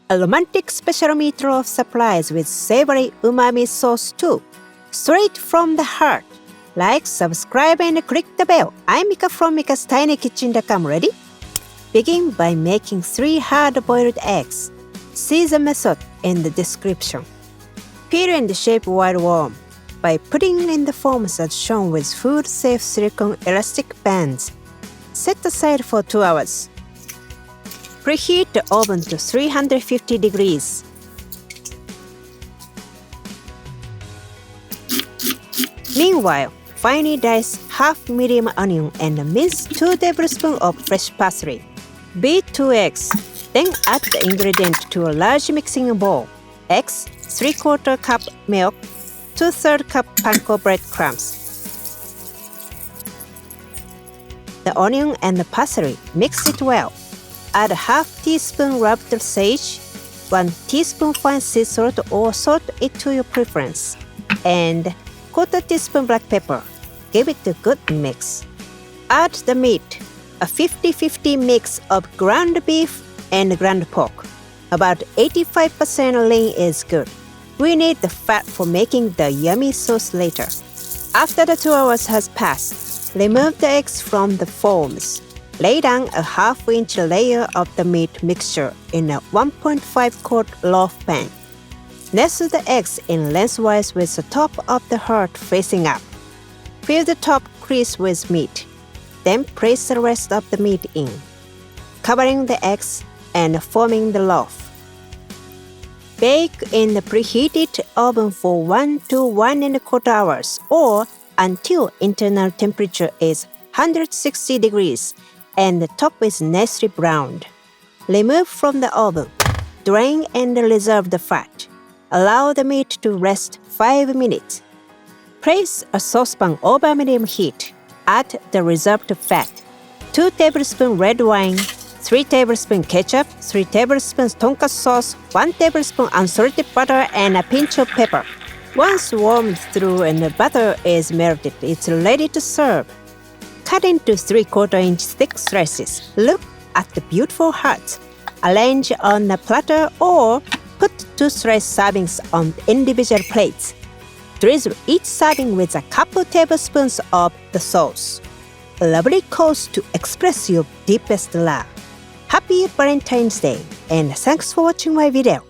A romantic special meatloaf supplies with savory umami sauce too. Straight from the heart. Like, subscribe, and click the bell. I'm Mika from Mika's Tiny Kitchen.com. Ready? Begin by making 3 hard-boiled eggs. See the method in the description. Peel and shape while warm by putting in the forms as shown with food-safe silicone elastic bands. Set aside for 2 hours. Preheat the oven to 350 degrees. Meanwhile, finely dice half-medium onion and mince 2 tablespoons of fresh parsley. Beat 2 eggs, then add the ingredient to a large mixing bowl. Eggs, 3/4 cup milk, 2/3 cup panko breadcrumbs. The onion and the parsley, mix it well. Add a half teaspoon rubbed sage, 1 teaspoon fine sea salt or salt it to your preference, and 1/4 teaspoon black pepper. Give it a good mix. Add the meat, a 50-50 mix of ground beef and ground pork. About 85% lean is good. We need the fat for making the yummy sauce later. After the 2 hours has passed, remove the eggs from the forms. Lay down a half-inch layer of the meat mixture in a 1.5-quart loaf pan. Nestle the eggs in lengthwise with the top of the heart facing up. Fill the top crease with meat. Then place the rest of the meat in, covering the eggs and forming the loaf. Bake in the preheated oven for 1 to 1.25 hours or until internal temperature is 160 degrees and the top is nicely browned. Remove from the oven. Drain and reserve the fat. Allow the meat to rest 5 minutes. Place a saucepan over medium heat. Add the reserved fat. 2 tablespoons red wine, 3 tablespoons ketchup, 3 tablespoons tonkatsu sauce, 1 tablespoon unsalted butter, and a pinch of pepper. Once warmed through and the butter is melted, it's ready to serve. Cut into 3/4-inch thick slices. Look at the beautiful hearts. Arrange on a platter or put 2 sliced servings on individual plates. Drizzle each serving with a couple tablespoons of the sauce. A lovely cause to express your deepest love. Happy Valentine's Day, and thanks for watching my video.